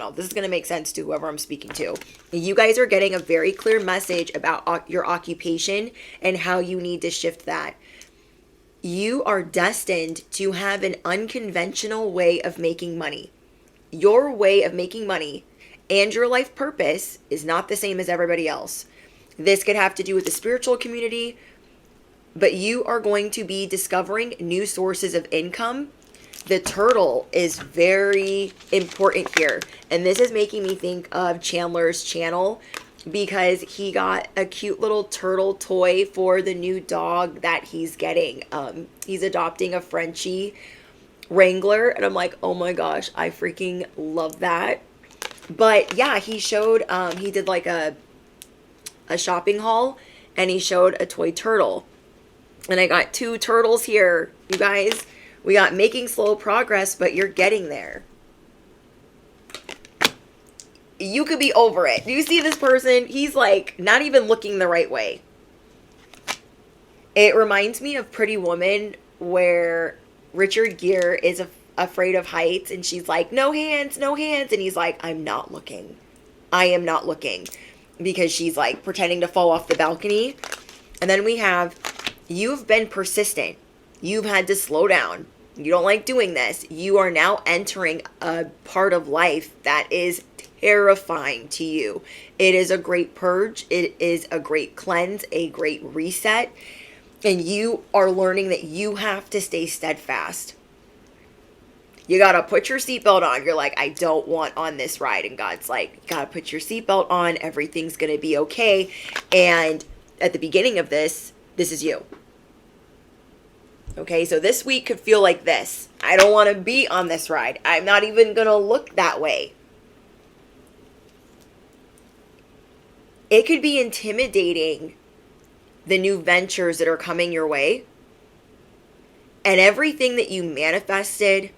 know. This is going to make sense to whoever I'm speaking to. You guys are getting a very clear message about your occupation and how you need to shift that. You are destined to have an unconventional way of making money. Your way of making money and your life purpose is not the same as everybody else. This could have to do with the spiritual community, but you are going to be discovering new sources of income. The turtle is very important here. And this is making me think of Chandler's channel because he got a cute little turtle toy for the new dog that he's getting. He's adopting a Frenchie Wrangler. And I'm like, oh my gosh, I freaking love that. But yeah, he showed, he did like a shopping haul and he showed a toy turtle. And I got 2 turtles here, you guys. We got making slow progress, but you're getting there. You could be over it. Do you see this person? He's like not even looking the right way. It reminds me of Pretty Woman where Richard Gere is afraid of heights and she's like, no hands, no hands. And he's like, I'm not looking. I am not looking. Because she's like pretending to fall off the balcony. And then we have, you've been persistent. You've had to slow down. You don't like doing this. You are now entering a part of life that is terrifying to you. It is a great purge. It is a great cleanse, a great reset. And you are learning that you have to stay steadfast. You got to put your seatbelt on. You're like, I don't want on this ride. And God's like, you got to put your seatbelt on. Everything's going to be okay. And at the beginning of this is you. Okay, so this week could feel like this. I don't want to be on this ride. I'm not even going to look that way. It could be intimidating, the new ventures that are coming your way. And everything that you manifested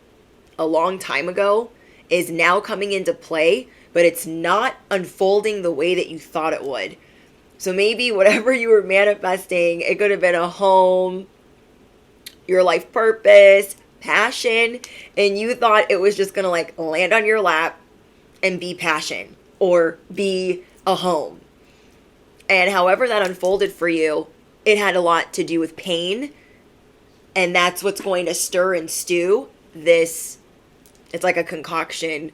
a long time ago is now coming into play, but it's not unfolding the way that you thought it would. So maybe whatever you were manifesting, it could have been a home, your life purpose, passion, and you thought it was just going to like land on your lap and be passion or be a home. And however that unfolded for you, it had a lot to do with pain. And that's what's going to stir and stew this. It's like a concoction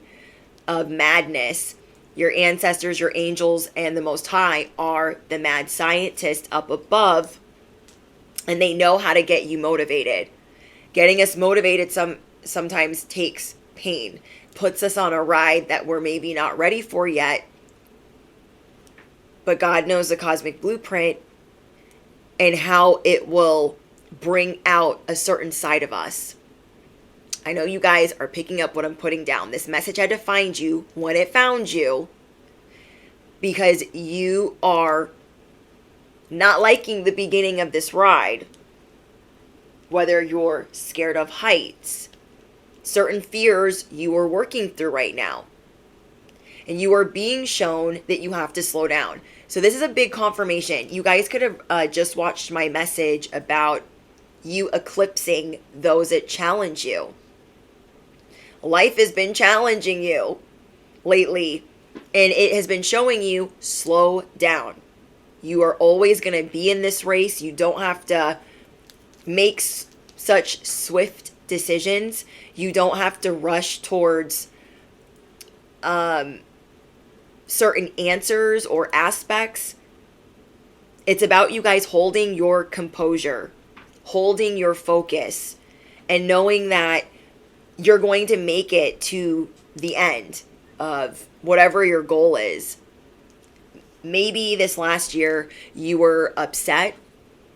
of madness. Your ancestors, your angels, and the Most High are the mad scientists up above. And they know how to get you motivated. Getting us motivated sometimes takes pain. Puts us on a ride that we're maybe not ready for yet. But God knows the cosmic blueprint and how it will bring out a certain side of us. I know you guys are picking up what I'm putting down. This message had to find you when it found you because you are not liking the beginning of this ride. Whether you're scared of heights, certain fears you are working through right now. And you are being shown that you have to slow down. So this is a big confirmation. You guys could have just watched my message about you eclipsing those that challenge you. Life has been challenging you lately, and it has been showing you slow down. You are always going to be in this race. You don't have to make such swift decisions. You don't have to rush towards certain answers or aspects. It's about you guys holding your composure, holding your focus, and knowing that you're going to make it to the end of whatever your goal is. Maybe this last year you were upset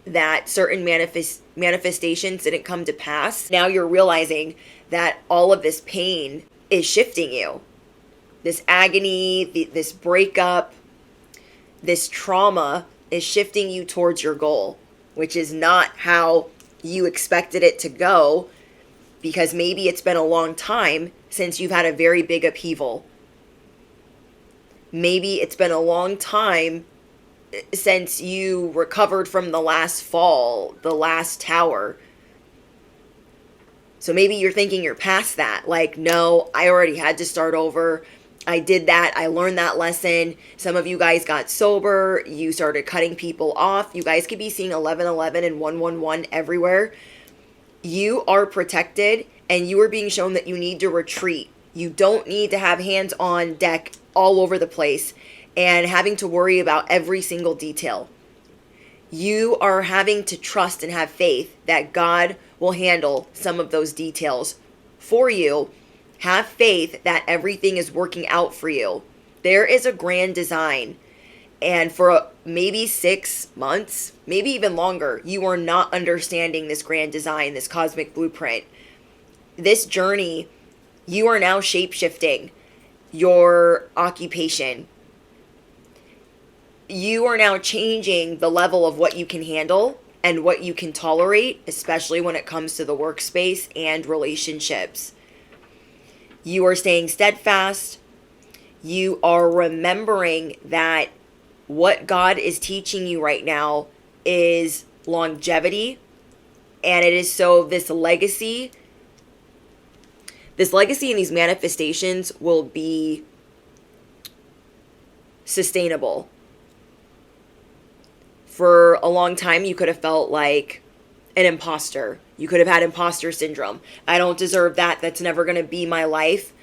that certain manifestations didn't come to pass. Now you're realizing that all of this pain is shifting you. This agony, this breakup, this trauma is shifting you towards your goal, which is not how you expected it to go, because maybe it's been a long time since you've had a very big upheaval. Maybe it's been a long time since you recovered from the last fall, the last tower. So maybe you're thinking you're past that. Like, no, I already had to start over. I did that. I learned that lesson. Some of you guys got sober. You started cutting people off. You guys could be seeing 1111 and 111 everywhere. You are protected, and you are being shown that you need to retreat. You don't need to have hands on deck all over the place and having to worry about every single detail. You are having to trust and have faith that God will handle some of those details for you. Have faith that everything is working out for you. There is a grand design. And for maybe 6 months, maybe even longer, you are not understanding this grand design, this cosmic blueprint. This journey, you are now shape-shifting your occupation. You are now changing the level of what you can handle and what you can tolerate, especially when it comes to the workspace and relationships. You are staying steadfast. You are remembering that what God is teaching you right now is longevity. And it is so this legacy and these manifestations will be sustainable. For a long time, you could have felt like an imposter. You could have had imposter syndrome. I don't deserve that. That's never going to be my life.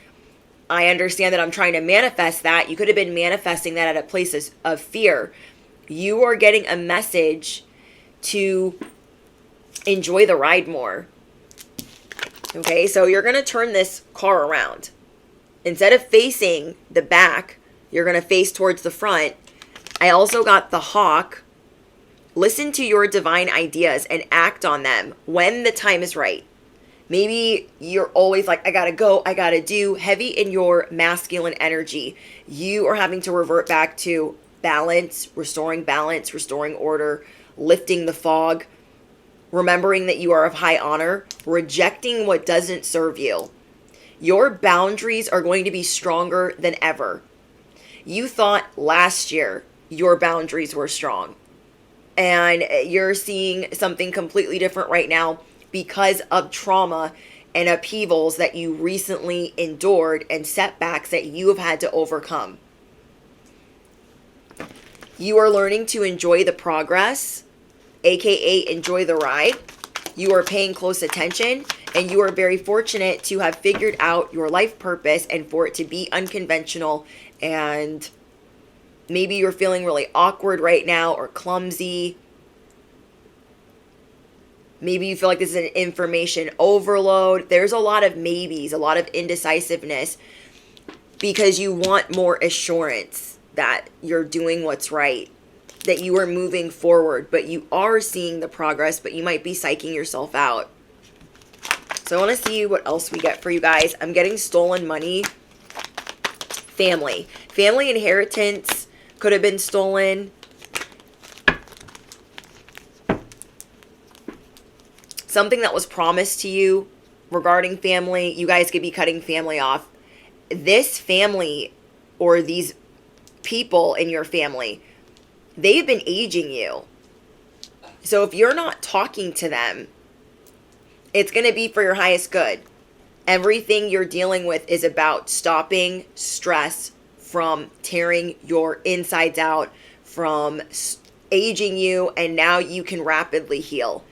I understand that I'm trying to manifest that. You could have been manifesting that at a place of fear. You are getting a message to enjoy the ride more. Okay, so you're going to turn this car around. Instead of facing the back, you're going to face towards the front. I also got the hawk. Listen to your divine ideas and act on them when the time is right. Maybe you're always like, I gotta go, I gotta do, heavy in your masculine energy. You are having to revert back to balance, restoring order, lifting the fog, remembering that you are of high honor, rejecting what doesn't serve you. Your boundaries are going to be stronger than ever. You thought last year your boundaries were strong. And you're seeing something completely different right now because of trauma and upheavals that you recently endured and setbacks that you have had to overcome. You are learning to enjoy the progress, aka enjoy the ride. You are paying close attention, and you are very fortunate to have figured out your life purpose and for it to be unconventional. And maybe you're feeling really awkward right now or clumsy. Maybe you feel like this is an information overload. There's a lot of maybes, a lot of indecisiveness because you want more assurance that you're doing what's right, that you are moving forward, but you are seeing the progress, but you might be psyching yourself out. So I want to see what else we get for you guys. I'm getting stolen money. Family inheritance could have been stolen. Something that was promised to you regarding family, you guys could be cutting family off. This family or these people in your family, they've been aging you. So if you're not talking to them, it's going to be for your highest good. Everything you're dealing with is about stopping stress from tearing your insides out, from aging you, and now you can rapidly heal.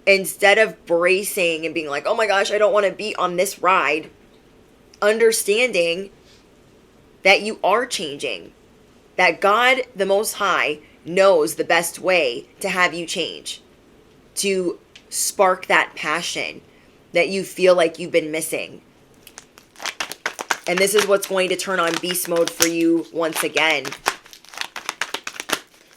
Instead of bracing and being like, oh my gosh, I don't want to be on this ride, understanding that you are changing, that God, the Most High, knows the best way to have you change, to spark that passion that you feel like you've been missing. And this is what's going to turn on beast mode for you once again.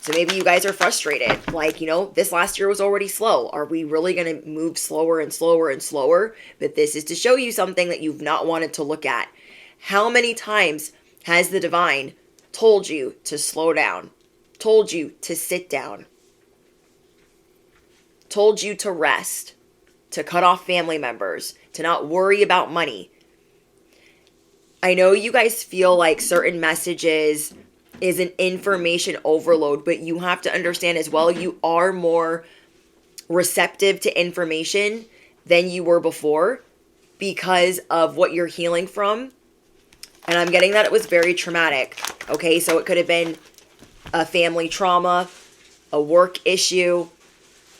So maybe you guys are frustrated. Like, this last year was already slow. Are we really going to move slower and slower and slower? But this is to show you something that you've not wanted to look at. How many times has the divine told you to slow down? Told you to sit down? Told you to rest? To cut off family members? To not worry about money? I know you guys feel like certain messages is an information overload, but you have to understand as well, you are more receptive to information than you were before. because of what you're healing from. And I'm getting that it was very traumatic. Okay, so it could have been a family trauma, a work issue,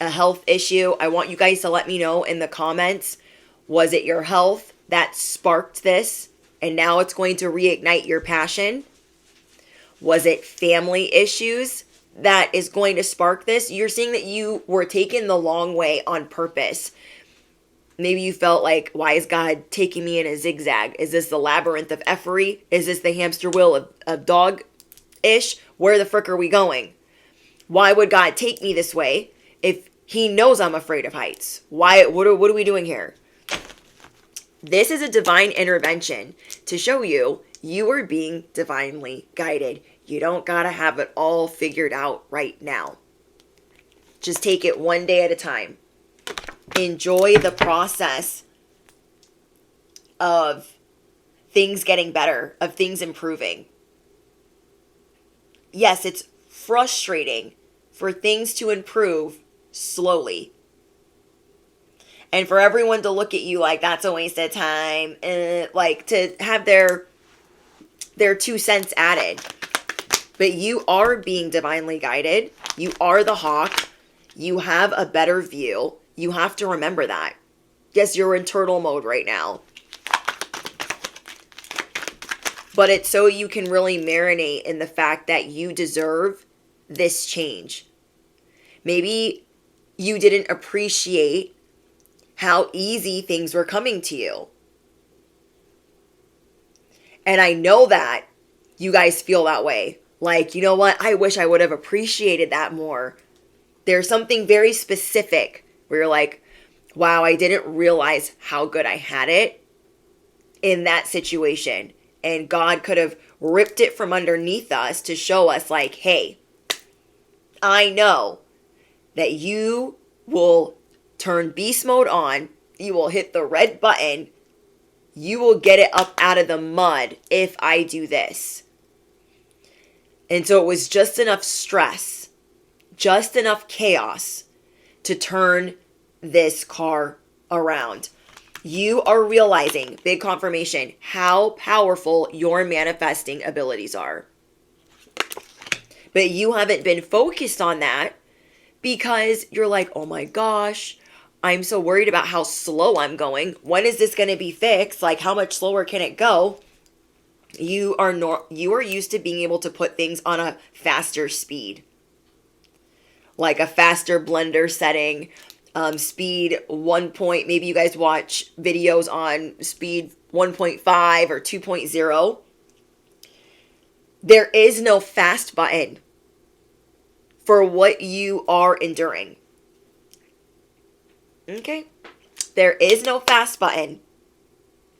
a health issue. I want you guys to let me know in the comments, was it your health that sparked this and now it's going to reignite your passion? Was it family issues that is going to spark this? You're seeing that you were taken the long way on purpose. Maybe you felt like, why is God taking me in a zigzag? Is this the labyrinth of effery? Is this the hamster wheel of dog-ish? Where the frick are we going? Why would God take me this way if he knows I'm afraid of heights? What are we doing here? This is a divine intervention to show you are being divinely guided. You don't gotta have it all figured out right now. Just take it one day at a time. Enjoy the process of things getting better, of things improving. Yes, it's frustrating for things to improve slowly. And for everyone to look at you like that's a waste of time, like to have their 2 cents added. But you are being divinely guided. You are the hawk. You have a better view. You have to remember that. Yes, you're in turtle mode right now. But it's so you can really marinate in the fact that you deserve this change. Maybe you didn't appreciate how easy things were coming to you. And I know that you guys feel that way. Like, you know what? I wish I would have appreciated that more. There's something very specific where you're like, wow, I didn't realize how good I had it in that situation. And God could have ripped it from underneath us to show us like, hey, I know that you will turn beast mode on. You will hit the red button. You will get it up out of the mud if I do this. And so it was just enough stress, just enough chaos to turn this car around. You are realizing, big confirmation, how powerful your manifesting abilities are. But you haven't been focused on that because you're like, oh my gosh, I'm so worried about how slow I'm going. When is this going to be fixed? Like, how much slower can it go? You are used to being able to put things on a faster speed. Like a faster blender setting, speed 1 point. Maybe you guys watch videos on speed 1.5 or 2.0. There is no fast button for what you are enduring. Okay? There is no fast button.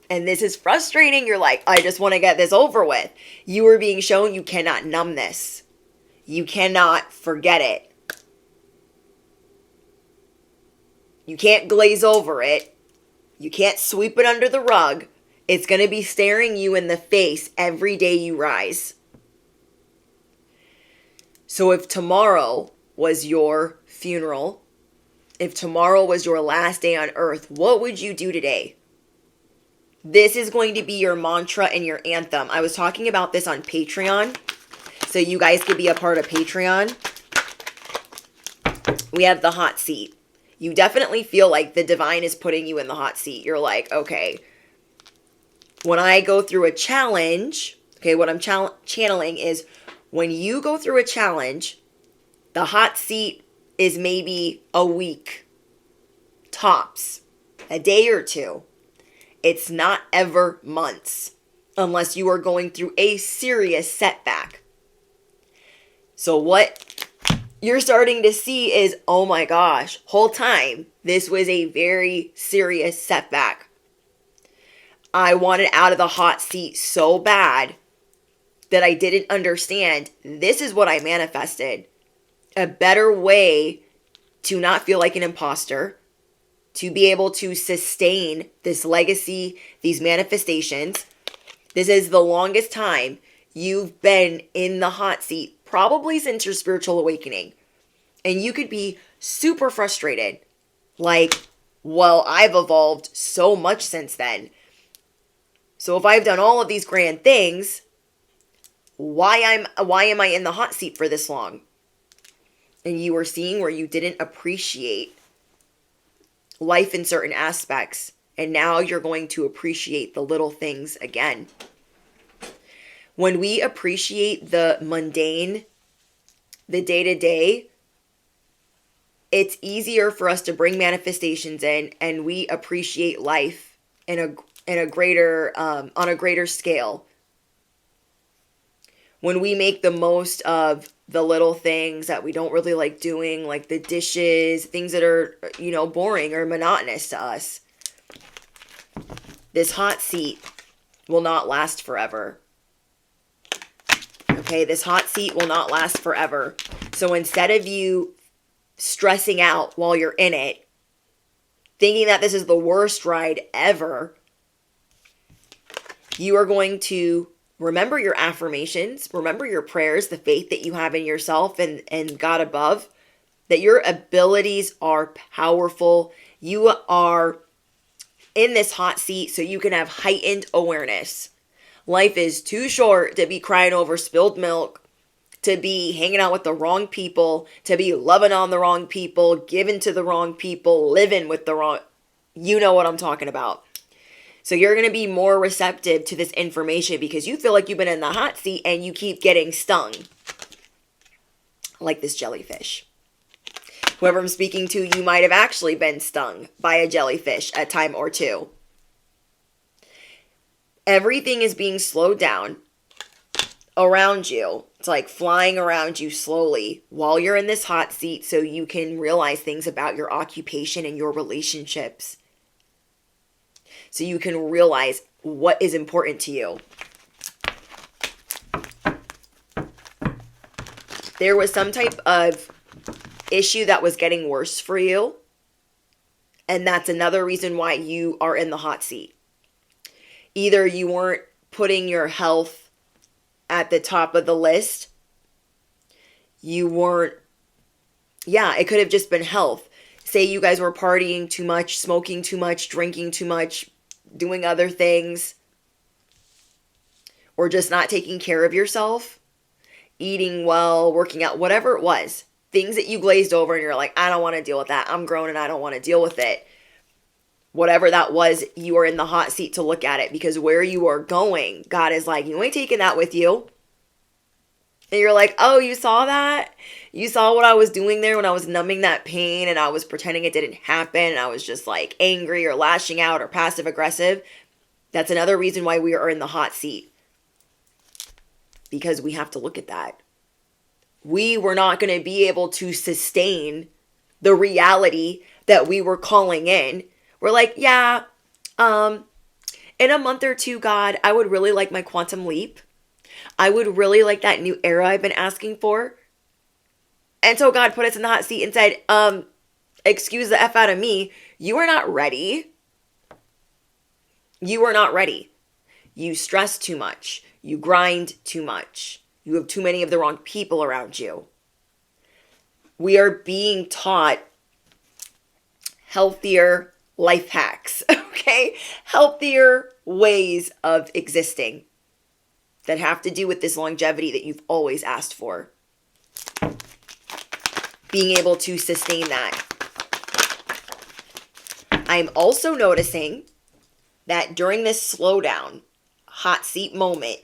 And this is frustrating. You're like, I just want to get this over with. You are being shown you cannot numb this. You cannot forget it. You can't glaze over it. You can't sweep it under the rug. It's going to be staring you in the face every day you rise. So if tomorrow was your funeral, if tomorrow was your last day on earth, what would you do today? This is going to be your mantra and your anthem. I was talking about this on Patreon, so you guys could be a part of Patreon. We have the hot seat. You definitely feel like the divine is putting you in the hot seat. You're like, okay, when I go through a challenge, okay, what I'm channeling is when you go through a challenge, the hot seat is maybe a week, tops, a day or two. It's not ever months, unless you are going through a serious setback. So what you're starting to see is, oh my gosh, whole time, this was a very serious setback. I wanted out of the hot seat so bad that I didn't understand this is what I manifested. A better way to not feel like an imposter, to be able to sustain this legacy, these manifestations. This is the longest time you've been in the hot seat, probably since your spiritual awakening. And you could be super frustrated. Like, Well, I've evolved so much since then. So if I've done all of these grand things, why am I in the hot seat for this long? And you are seeing where you didn't appreciate life in certain aspects. And now you're going to appreciate the little things again. When we appreciate the mundane, the day-to-day, it's easier for us to bring manifestations in, and we appreciate life on a greater scale. When we make the most of the little things that we don't really like doing, like the dishes, things that are, boring or monotonous to us. This hot seat will not last forever. Okay, this hot seat will not last forever. So instead of you stressing out while you're in it, thinking that this is the worst ride ever, you are going to remember your affirmations, remember your prayers, the faith that you have in yourself and God above, that your abilities are powerful. You are in this hot seat so you can have heightened awareness. Life is too short to be crying over spilled milk, to be hanging out with the wrong people, to be loving on the wrong people, giving to the wrong people, living with the wrong... You know what I'm talking about. So you're going to be more receptive to this information because you feel like you've been in the hot seat and you keep getting stung. Like this jellyfish. Whoever I'm speaking to, you might have actually been stung by a jellyfish a time or two. Everything is being slowed down around you. It's like flying around you slowly while you're in this hot seat so you can realize things about your occupation and your relationships. So you can realize what is important to you. There was some type of issue that was getting worse for you. And that's another reason why you are in the hot seat. Either you weren't putting your health at the top of the list. You weren't, it could have just been health. Say you guys were partying too much, smoking too much, drinking too much, doing other things, or just not taking care of yourself, eating well, working out, whatever it was. Things that you glazed over and you're like, I don't want to deal with that. I'm grown and I don't want to deal with it. Whatever that was, you are in the hot seat to look at it because where you are going, God is like, you ain't taking that with you. And you're like, oh, you saw that? You saw what I was doing there when I was numbing that pain and I was pretending it didn't happen and I was just like angry or lashing out or passive aggressive. That's another reason why we are in the hot seat. Because we have to look at that. We were not going to be able to sustain the reality that we were calling in. We're like, in a month or two, God, I would really like my quantum leap. I would really like that new era I've been asking for. And so God put us in the hot seat and said, excuse the F out of me. You are not ready. You are not ready. You stress too much. You grind too much. You have too many of the wrong people around you. We are being taught healthier life hacks, okay? Healthier ways of existing that have to do with this longevity that you've always asked for. Being able to sustain that. I'm also noticing that during this slowdown, hot seat moment,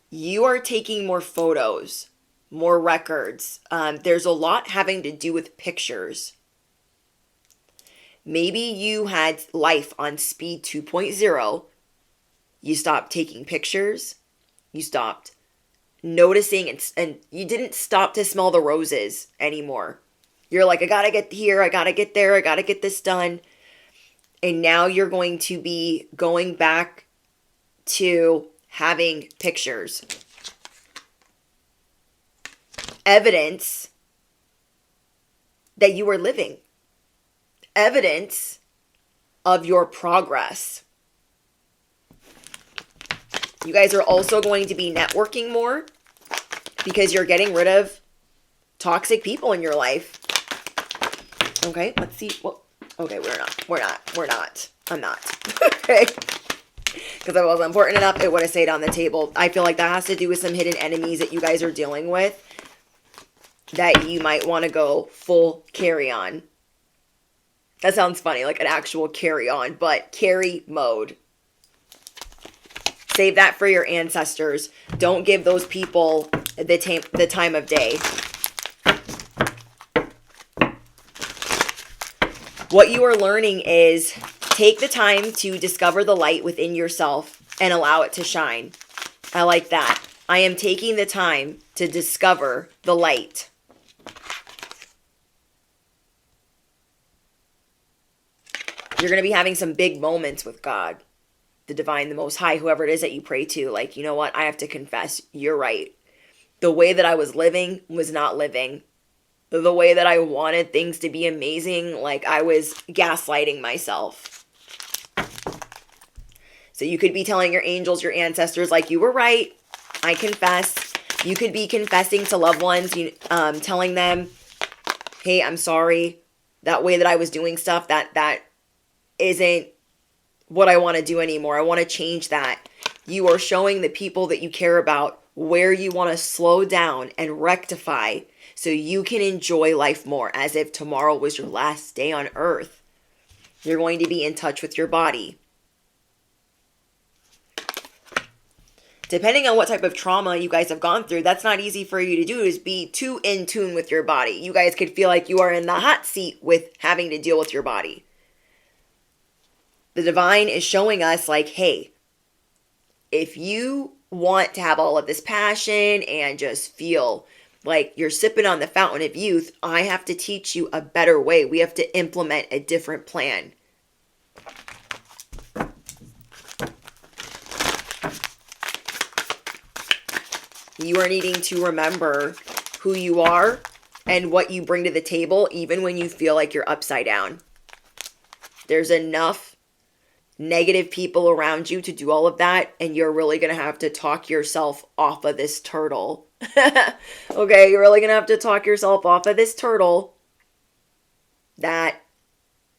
you are taking more photos, more records. There's a lot having to do with pictures. Maybe you had life on speed 2.0. You stopped taking pictures. You stopped noticing and you didn't stop to smell the roses anymore. You're like, I gotta get here, I gotta get there, I gotta get this done. And now you're going to be going back to having pictures. Evidence that you are living. Evidence of your progress. You guys are also going to be networking more because you're getting rid of toxic people in your life. Okay, let's see. Well, Okay, we're not. I'm not. Okay. Because if it wasn't important enough, it would have stayed on the table. I feel like that has to do with some hidden enemies that you guys are dealing with that you might want to go full carry on. That sounds funny, like an actual carry on, but carry mode. Save that for your ancestors. Don't give those people the time of day. What you are learning is take the time to discover the light within yourself and allow it to shine. I like that. I am taking the time to discover the light. You're going to be having some big moments with God, the divine, the most high, whoever it is that you pray to. Like, you know what? I have to confess, you're right. The way that I was living was not living. The way that I wanted things to be amazing, like I was gaslighting myself. So you could be telling your angels, your ancestors, like, you were right. I confess. You could be confessing to loved ones, telling them, hey, I'm sorry. That way that I was doing stuff, that isn't what I want to do anymore. I want to change that. You are showing the people that you care about where you want to slow down and rectify so you can enjoy life more, as if tomorrow was your last day on earth. You're going to be in touch with your body. Depending on what type of trauma you guys have gone through, that's not easy for you to do, is be too in tune with your body. You guys could feel like you are in the hot seat with having to deal with your body. The divine is showing us like, hey, if you want to have all of this passion and just feel like you're sipping on the fountain of youth, I have to teach you a better way. We have to implement a different plan. You are needing to remember who you are and what you bring to the table, even when you feel like you're upside down. There's enough negative people around you to do all of that, and you're really going to have to talk yourself off of this turtle. Okay, you're really going to have to talk yourself off of this turtle that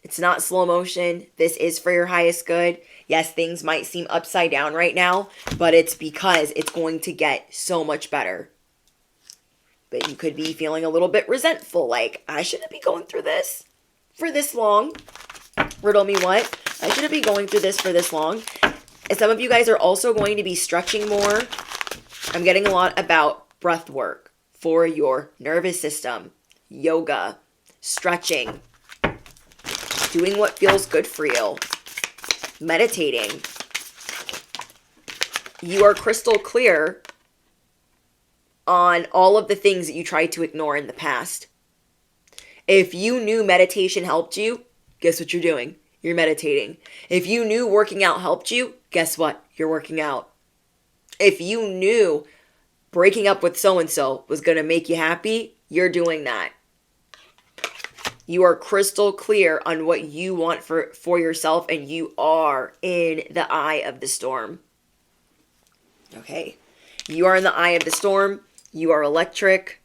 it's not slow motion. This is for your highest good. Yes, things might seem upside down right now, but it's because it's going to get so much better. But you could be feeling a little bit resentful, like, I shouldn't be going through this for this long. Riddle me what? I shouldn't be going through this for this long. And some of you guys are also going to be stretching more. I'm getting a lot about breath work for your nervous system, yoga, stretching, doing what feels good for you, meditating. You are crystal clear on all of the things that you tried to ignore in the past. If you knew meditation helped you, guess what you're doing? You're meditating. If you knew working out helped you, guess what? You're working out. If you knew breaking up with so-and-so was going to make you happy, you're doing that. You are crystal clear on what you want for yourself, and you are in the eye of the storm. Okay. You are in the eye of the storm. You are electric.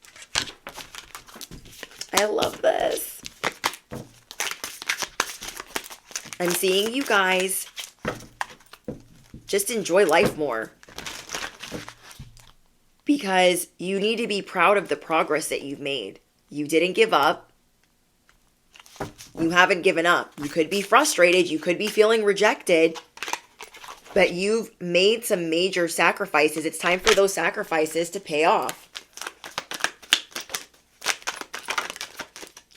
I love this. I'm seeing you guys just enjoy life more, because you need to be proud of the progress that you've made. You didn't give up. You haven't given up. You could be frustrated. You could be feeling rejected, but you've made some major sacrifices. It's time for those sacrifices to pay off.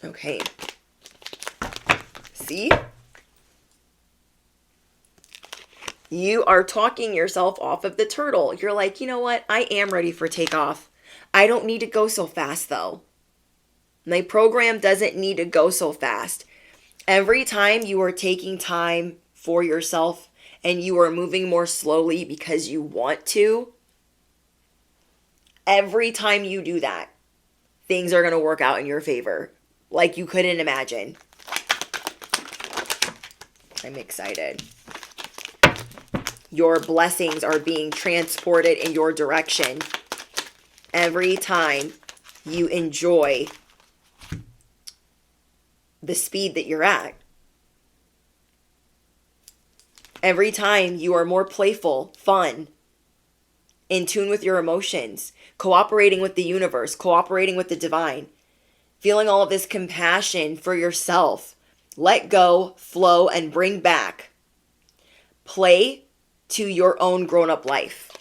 Okay. See? You are talking yourself off of the turtle. You're like, you know what? I am ready for takeoff. I don't need to go so fast, though. My program doesn't need to go so fast. Every time you are taking time for yourself and you are moving more slowly because you want to, every time you do that, things are going to work out in your favor like you couldn't imagine. I'm excited. Your blessings are being transported in your direction every time you enjoy the speed that you're at. Every time you are more playful, fun, in tune with your emotions, cooperating with the universe, cooperating with the divine, feeling all of this compassion for yourself. Let go, flow, and bring back play to your own grown-up life.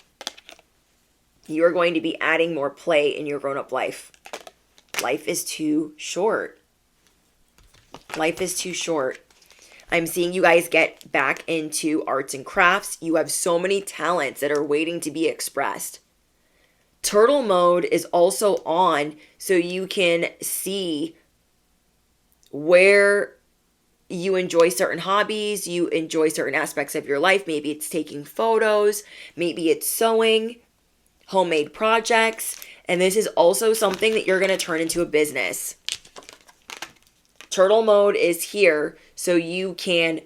You are going to be adding more play in your grown-up life. Life is too short. Life is too short. I'm seeing you guys get back into arts and crafts. You have so many talents that are waiting to be expressed. Turtle mode is also on so you can see where you enjoy certain hobbies, you enjoy certain aspects of your life. Maybe it's taking photos, maybe it's sewing, homemade projects, and this is also something that you're going to turn into a business. Turtle mode is here so you can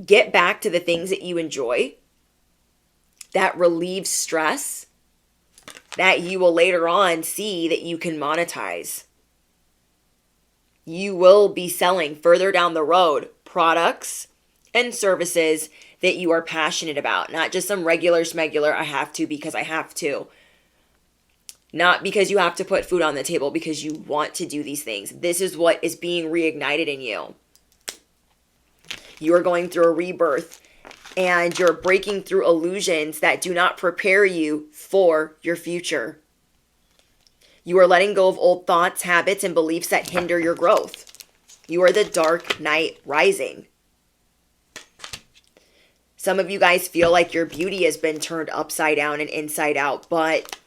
get back to the things that you enjoy, that relieves stress, that you will later on see that you can monetize. You will be selling further down the road products and services that you are passionate about, not just some regular smegular, I have to because I have to. Not because you have to put food on the table, because you want to do these things. This is what is being reignited in you. You are going through a rebirth and you're breaking through illusions that do not prepare you for your future. You are letting go of old thoughts, habits, and beliefs that hinder your growth. You are the dark night rising. Some of you guys feel like your beauty has been turned upside down and inside out, but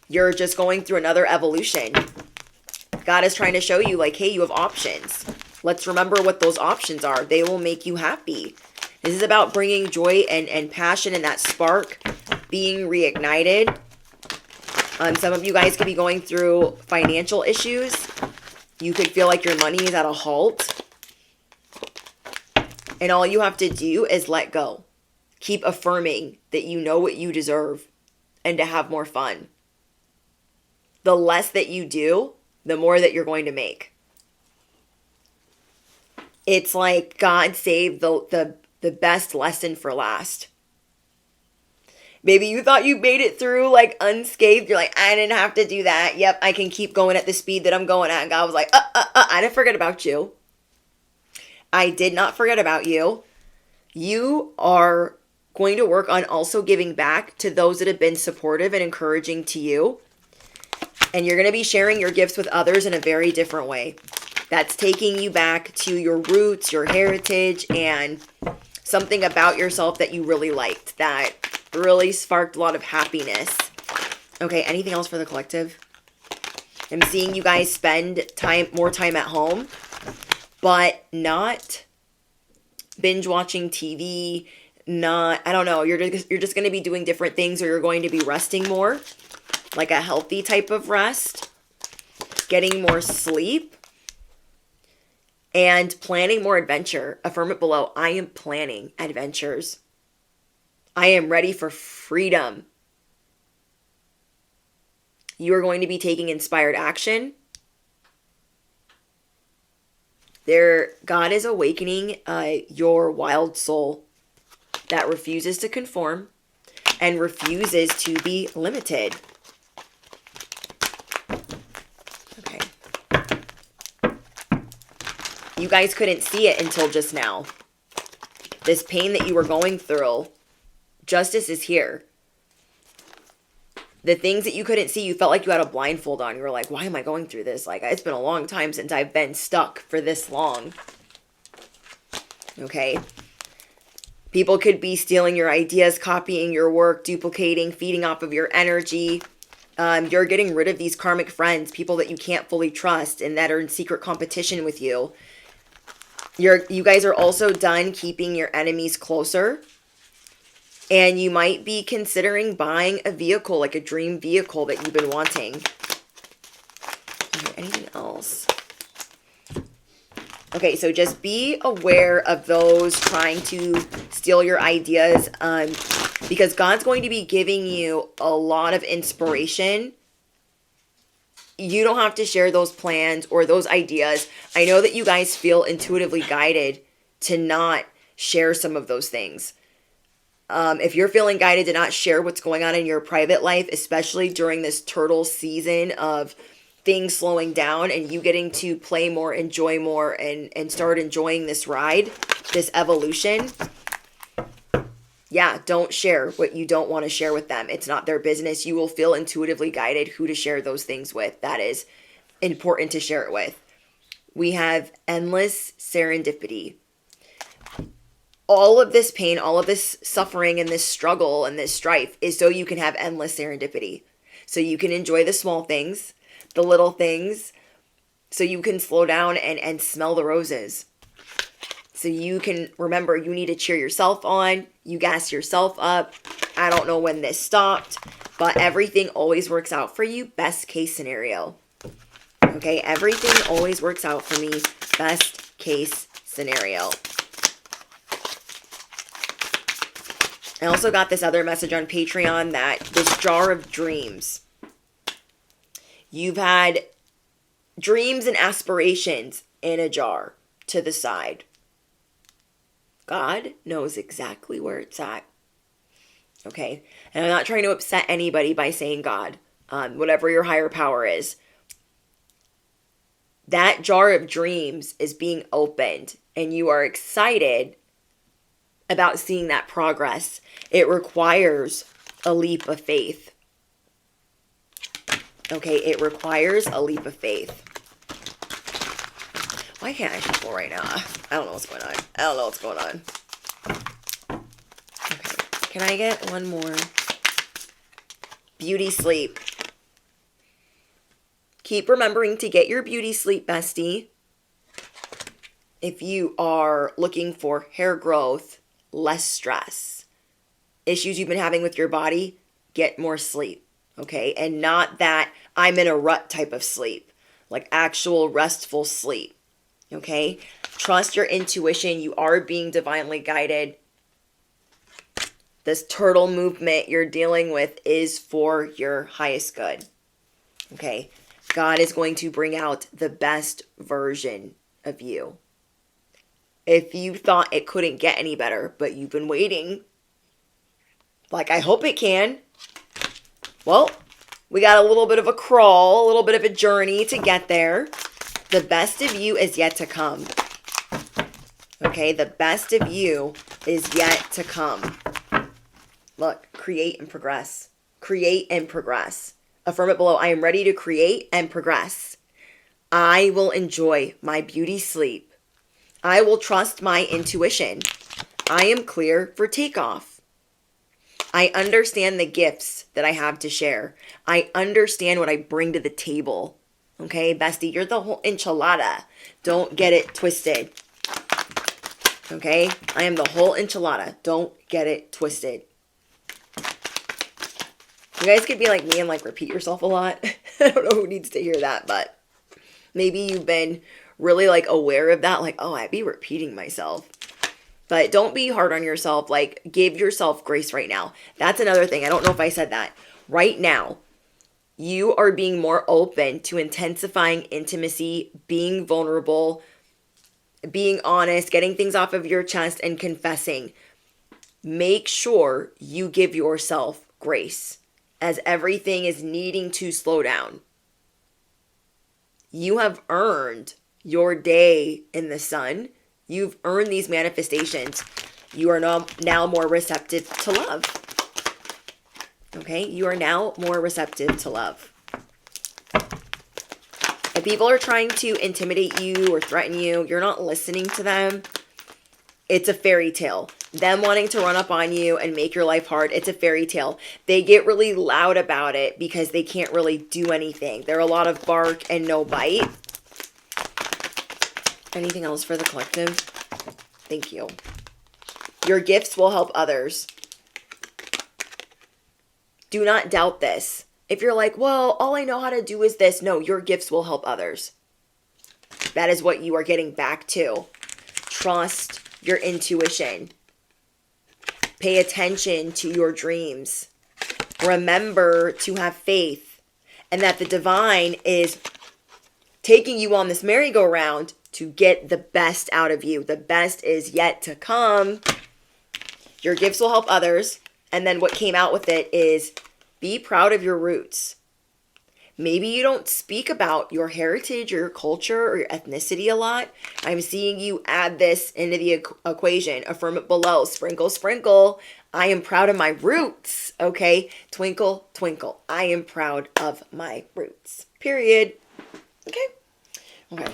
you're just going through another evolution. God is trying to show you like, hey, you have options. Let's remember what those options are. They will make you happy. This is about bringing joy and passion and that spark being reignited. Some of you guys could be going through financial issues. You could feel like your money is at a halt. And all you have to do is let go. Keep affirming that you know what you deserve and to have more fun. The less that you do, the more that you're going to make. It's like God saved the best lesson for last. Maybe you thought you made it through like unscathed. You're like, I didn't have to do that. Yep, I can keep going at the speed that I'm going at. And God was like, I didn't forget about you. I did not forget about you. You are going to work on also giving back to those that have been supportive and encouraging to you. And you're going to be sharing your gifts with others in a very different way. That's taking you back to your roots, your heritage, and something about yourself that you really liked, that really sparked a lot of happiness. Okay, anything else for the collective? I'm seeing you guys spend more time at home, but not binge watching TV, I don't know, you're just going to be doing different things, or you're going to be resting more, like a healthy type of rest, getting more sleep, and planning more adventure. Affirm it below. I am planning adventures. I am ready for freedom. You are going to be taking inspired action. God is awakening your wild soul that refuses to conform and refuses to be limited. Okay. You guys couldn't see it until just now. This pain that you were going through, justice is here. The things that you couldn't see, you felt like you had a blindfold on. You were like, why am I going through this? Like, it's been a long time since I've been stuck for this long. Okay. People could be stealing your ideas, copying your work, duplicating, feeding off of your energy. You're getting rid of these karmic friends, people that you can't fully trust and that are in secret competition with you. You guys are also done keeping your enemies closer. And you might be considering buying a vehicle, like a dream vehicle that you've been wanting. Okay, anything else? Okay, so just be aware of those trying to steal your ideas, because God's going to be giving you a lot of inspiration. You don't have to share those plans or those ideas. I know that you guys feel intuitively guided to not share some of those things. If you're feeling guided to not share what's going on in your private life, especially during this turtle season of things slowing down and you getting to play more, enjoy more, and start enjoying this ride, this evolution, yeah, don't share what you don't want to share with them. It's not their business. You will feel intuitively guided who to share those things with. That is important to share it with. We have endless serendipity. All of this pain, all of this suffering and this struggle and this strife is so you can have endless serendipity. So you can enjoy the small things, the little things, so you can slow down and smell the roses. So you can remember you need to cheer yourself on, you gas yourself up. I don't know when this stopped, but everything always works out for you. Best case scenario. Okay, everything always works out for me. Best case scenario. I also got this other message on Patreon that this jar of dreams. You've had dreams and aspirations in a jar to the side. God knows exactly where it's at. Okay? And I'm not trying to upset anybody by saying God. Whatever your higher power is. That jar of dreams is being opened and you are excited about seeing that progress. It requires a leap of faith. Okay, it requires a leap of faith. Why can't I shuffle right now? I don't know what's going on. Okay, can I get one more? Beauty sleep. Keep remembering to get your beauty sleep, bestie. If you are looking for hair growth, less stress, issues you've been having with your body, get more sleep, okay? And not that I'm in a rut type of sleep, like actual restful sleep, okay? Trust your intuition. You are being divinely guided. This turtle movement you're dealing with is for your highest good, okay? God is going to bring out the best version of you. If you thought it couldn't get any better, but you've been waiting, like I hope it can, well, we got a little bit of a crawl, a little bit of a journey to get there. The best of you is yet to come. Okay, the best of you is yet to come. Look, create and progress. Create and progress. Affirm it below. I am ready to create and progress. I will enjoy my beauty sleep. I will trust my intuition. I am clear for takeoff. I understand the gifts that I have to share. I understand what I bring to the table. Okay, bestie, you're the whole enchilada. Don't get it twisted. Okay, I am the whole enchilada. Don't get it twisted. You guys could be like me and like repeat yourself a lot. I don't know who needs to hear that, but maybe you've been really like aware of that. Like, oh, I be repeating myself. But don't be hard on yourself. Like, give yourself grace right now. That's another thing. I don't know if I said that. Right now, you are being more open to intensifying intimacy, being vulnerable, being honest, getting things off of your chest and confessing. Make sure you give yourself grace as everything is needing to slow down. You have earned your day in the sun. You've earned these manifestations. You are now more receptive to love. Okay? You are now more receptive to love. If people are trying to intimidate you or threaten you, you're not listening to them. It's a fairy tale. Them wanting to run up on you and make your life hard, it's a fairy tale. They get really loud about it because they can't really do anything. They're a lot of bark and no bite. Anything else for the collective? Thank you. Your gifts will help others. Do not doubt this. If you're like, well, all I know how to do is this. No, your gifts will help others. That is what you are getting back to. Trust your intuition. Pay attention to your dreams. Remember to have faith and that the divine is taking you on this merry-go-round to get the best out of you. The best is yet to come. Your gifts will help others. And then what came out with it is be proud of your roots. Maybe you don't speak about your heritage or your culture or your ethnicity a lot. I'm seeing you add this into the equation. Affirm it below. Sprinkle, sprinkle. I am proud of my roots. Okay? Twinkle, twinkle. I am proud of my roots. Period. Okay? Okay.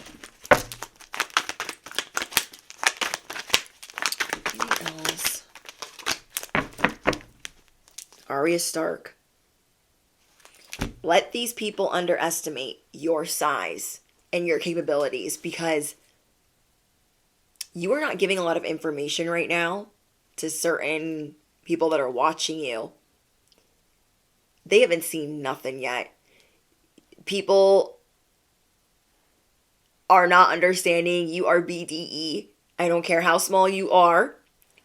Anything else? Arya Stark. Let these people underestimate your size and your capabilities because you are not giving a lot of information right now to certain people that are watching you. They haven't seen nothing yet. People are not understanding you are BDE. I don't care how small you are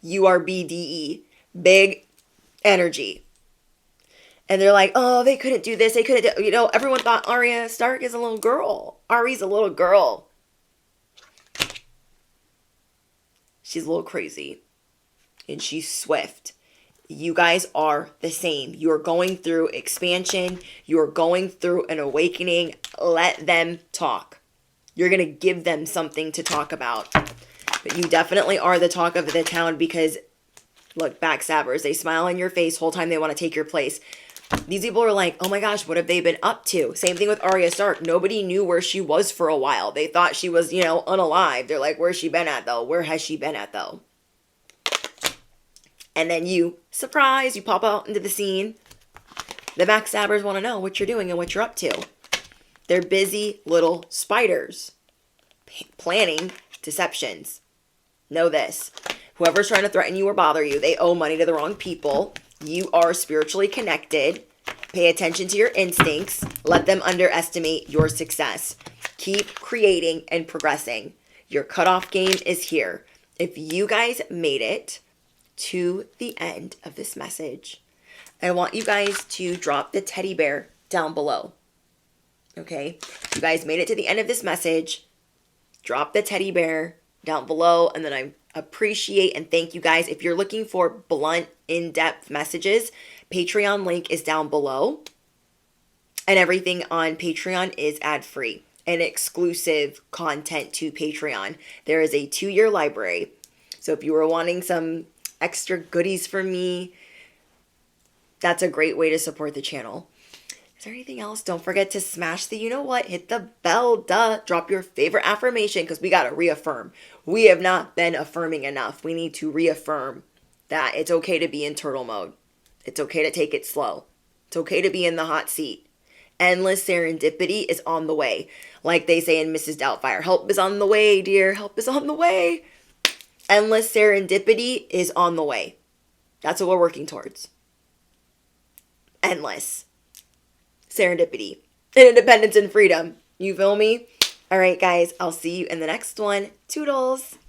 BDE. Big energy. And they're like, oh, they couldn't do this. They couldn't do, everyone thought Arya Stark is a little girl. Ari's a little girl. She's a little crazy. And she's swift. You guys are the same. You're going through expansion. You're going through an awakening. Let them talk. You're going to give them something to talk about. But you definitely are the talk of the town because, look, backstabbers, they smile in your face whole time they want to take your place. These people are like, oh my gosh, what have they been up to? Same thing with Arya Stark. Nobody knew where she was for a while. They thought she was, unalive. They're like, where's she been at though? Where has she been at though? And then you, surprise, you pop out into the scene. The backstabbers want to know what you're doing and what you're up to. They're busy little spiders planning deceptions. Know this. Whoever's trying to threaten you or bother you, they owe money to the wrong people. You are spiritually connected. Pay attention to your instincts. Let them underestimate your success. Keep creating and progressing. Your cutoff game is here. If you guys made it to the end of this message, I want you guys to drop the teddy bear down below. Okay? If you guys made it to the end of this message, drop the teddy bear down below, and then I appreciate and thank you guys. If you're looking for blunt, in-depth messages, Patreon link is down below. And everything on Patreon is ad-free and exclusive content to Patreon. There is a 2-year library. So if you were wanting some extra goodies from me, that's a great way to support the channel. Is there anything else? Don't forget to smash the you-know-what. Hit the bell, Drop your favorite affirmation because we got to reaffirm. We have not been affirming enough. We need to reaffirm that it's okay to be in turtle mode. It's okay to take it slow. It's okay to be in the hot seat. Endless serendipity is on the way. Like they say in Mrs. Doubtfire, help is on the way, dear. Help is on the way. Endless serendipity is on the way. That's what we're working towards. Endless serendipity and independence and freedom. You feel me? All right, guys. I'll see you in the next one. Toodles.